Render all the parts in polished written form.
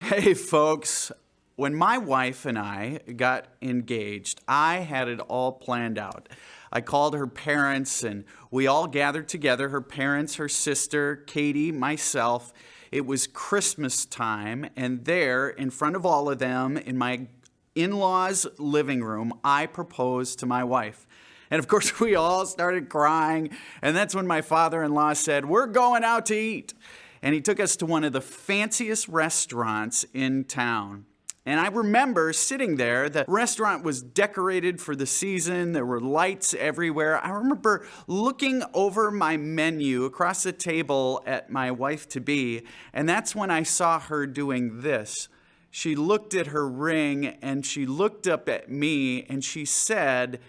Hey folks, when my wife and I got engaged, I had it all planned out. I called her parents and we all gathered together, her parents, her sister, Katie, myself. It was Christmas time, and there, in front of all of them, in my in-laws' living room, I proposed to my wife. And of course, we all started crying, and that's when my father-in-law said, "We're going out to eat." And he took us to one of the fanciest restaurants in town. And I remember sitting there. The restaurant was decorated for the season. There were lights everywhere. I remember looking over my menu across the table at my wife-to-be, and that's when I saw her doing this. She looked at her ring, and she looked up at me, and she said,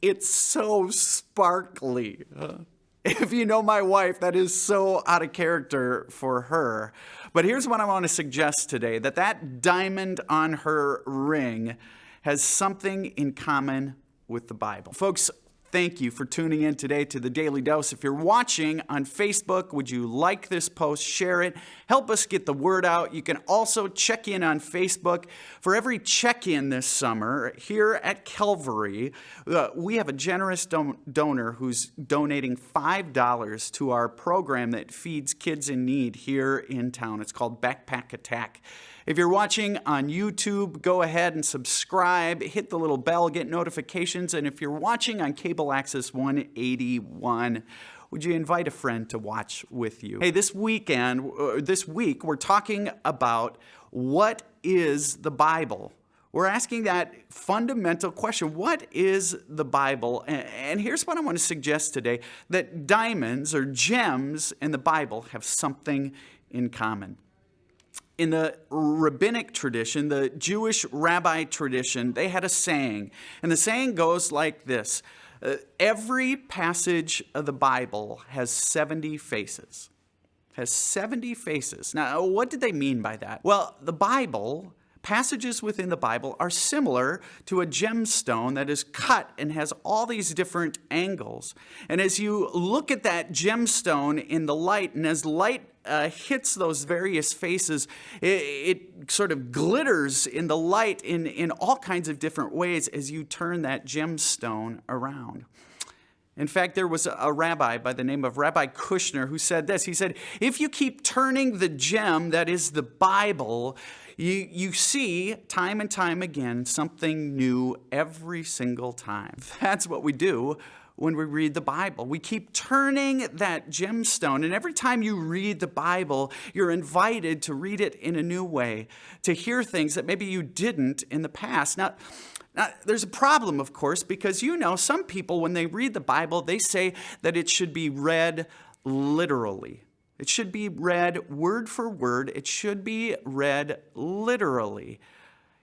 "It's so sparkly." If you know my wife, that is so out of character for her. But here's what I want to suggest today, that diamond on her ring has something in common with the Bible. Folks, thank you for tuning in today to the Daily Dose. If you're watching on Facebook, would you like this post, share it, help us get the word out. You can also check in on Facebook. For every check-in this summer here at Calvary, we have a generous donor who's donating $5 to our program that feeds kids in need here in town. It's called Backpack Attack. If you're watching on YouTube, go ahead and subscribe, hit the little bell, get notifications. And if you're watching on Cable Access 181, would you invite a friend to watch with you? Hey, this week, we're talking about what is the Bible? We're asking that fundamental question, what is the Bible? And here's what I want to suggest today, that diamonds or gems in the Bible have something in common. In the rabbinic tradition, the Jewish rabbi tradition, they had a saying. And the saying goes like this. Every passage of the Bible has 70 faces. Has 70 faces. Now, what did they mean by that? Well, passages within the Bible are similar to a gemstone that is cut and has all these different angles. And as you look at that gemstone in the light, and as light hits those various faces, it sort of glitters in the light in all kinds of different ways as you turn that gemstone around. In fact, there was a rabbi by the name of Rabbi Kushner who said this. He said, if you keep turning the gem that is the Bible, you see time and time again something new every single time. That's what we do when we read the Bible. We keep turning that gemstone, and every time you read the Bible, you're invited to read it in a new way, to hear things that maybe you didn't in the past. Now, there's a problem, of course, because some people, when they read the Bible, they say that it should be read literally. It should be read word for word. It should be read literally.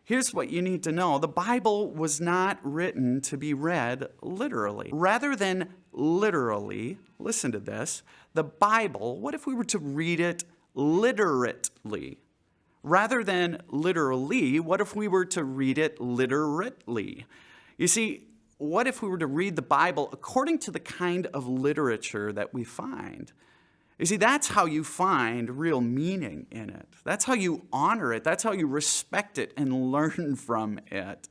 Here's what you need to know. The Bible was not written to be read literally. Rather than literally, listen to this, the Bible, what if we were to read it literately? Rather than literally, what if we were to read it literately? You see, what if we were to read the Bible according to the kind of literature that we find? You see, that's how you find real meaning in it. That's how you honor it. That's how you respect it and learn from it.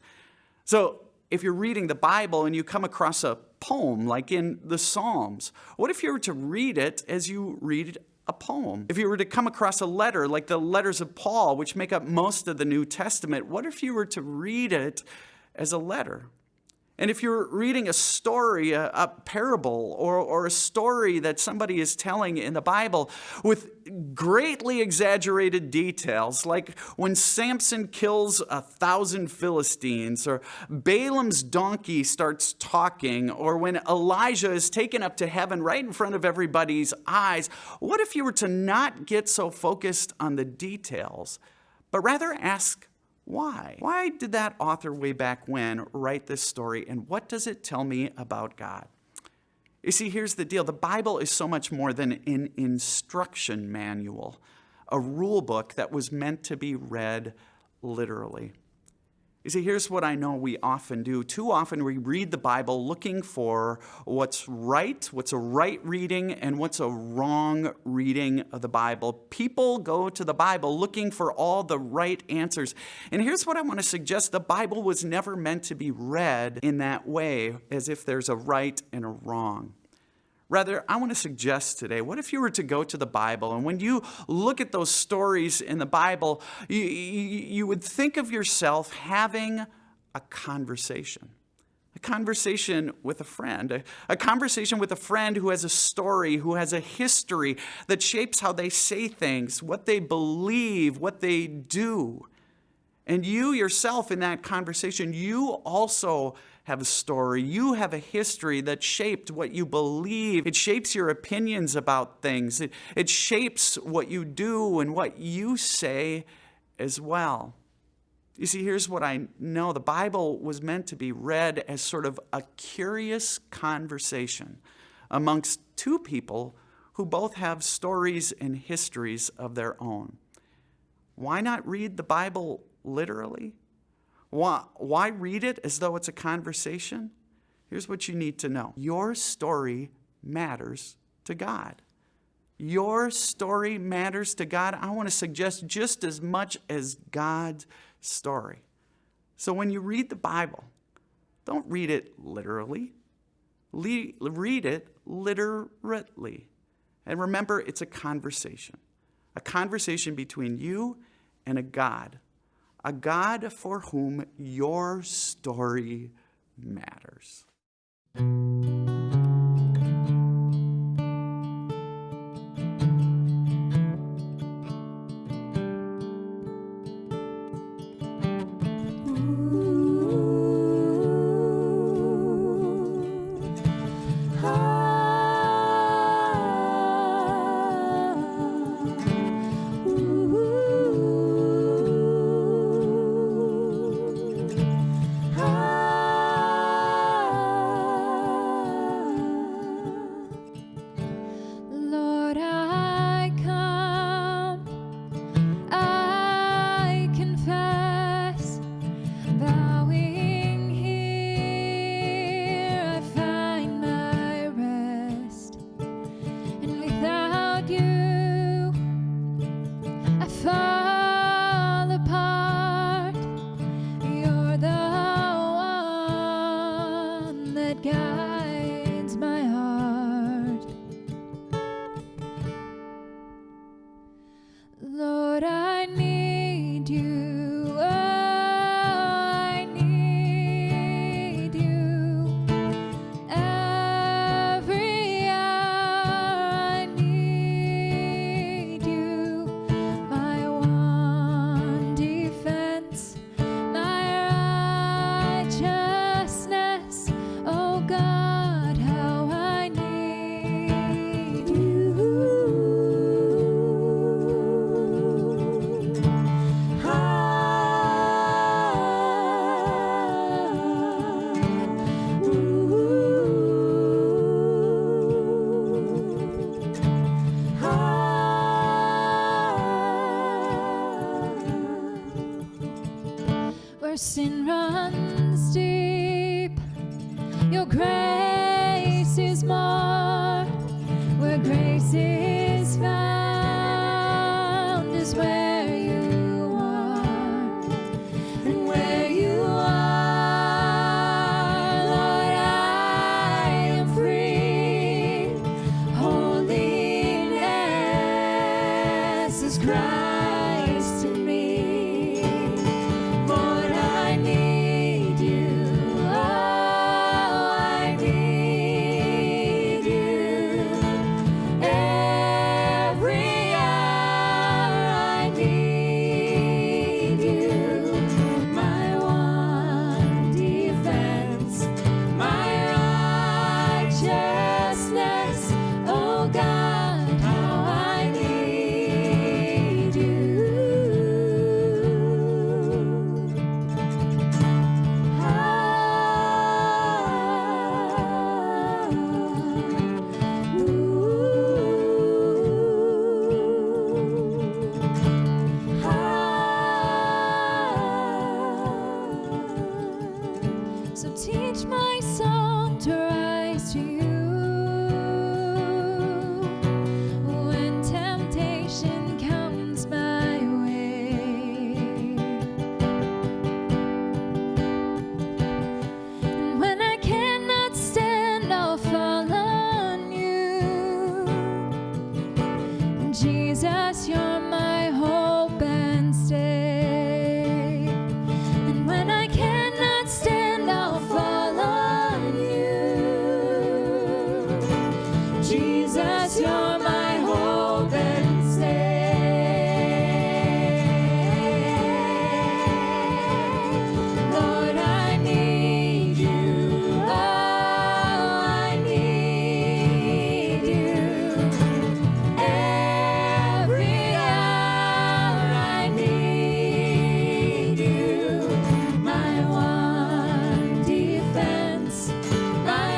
So if you're reading the Bible and you come across a poem like in the Psalms, what if you were to read it as you read a poem? If you were to come across a letter like the letters of Paul, which make up most of the New Testament, what if you were to read it as a letter? And if you're reading a story, a parable, or a story that somebody is telling in the Bible with greatly exaggerated details, like when Samson kills 1,000 Philistines, or Balaam's donkey starts talking, or when Elijah is taken up to heaven right in front of everybody's eyes, what if you were to not get so focused on the details, but rather ask, why? Why did that author way back when write this story, and what does it tell me about God? You see, here's the deal. The Bible is so much more than an instruction manual, a rule book that was meant to be read literally. You see, here's what I know we often do. Too often we read the Bible looking for what's right, what's a right reading, and what's a wrong reading of the Bible. People go to the Bible looking for all the right answers. And here's what I want to suggest. The Bible was never meant to be read in that way, as if there's a right and a wrong. Rather, I want to suggest today, what if you were to go to the Bible, and when you look at those stories in the Bible, you would think of yourself having a conversation with a friend, a conversation with a friend who has a story, who has a history that shapes how they say things, what they believe, what they do. And you yourself in that conversation, you also have a story. You have a history that shaped what you believe. It shapes your opinions about things. It shapes what you do and what you say as well. You see, here's what I know. The Bible was meant to be read as sort of a curious conversation amongst two people who both have stories and histories of their own. Why not read the Bible literally? Why read it as though it's a conversation? Here's what you need to know. Your story matters to God. Your story matters to God. I want to suggest just as much as God's story. So when you read the Bible, don't read it literally. Read it literally. And remember, it's a conversation between you and a God for whom your story matters. Sin runs deep, your grace is more. Where grace is found is where you are. And where you are, Lord, I am free. Holiness is Christ in me. Jesus, you're my hope and stay. And when I cannot stand, I'll fall on you. Jesus, you're my hope and stay. Lord, I need you. Oh, I need you. Every hour I need you. My one defense, my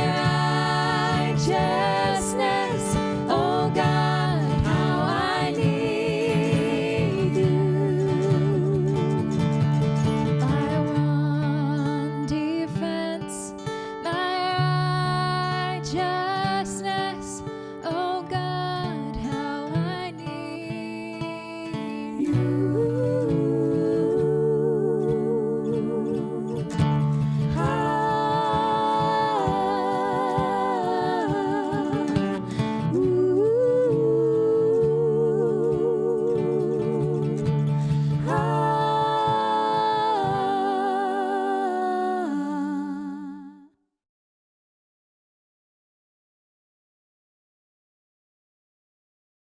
righteousness. Oh God, how I need you. My one defense, my righteousness.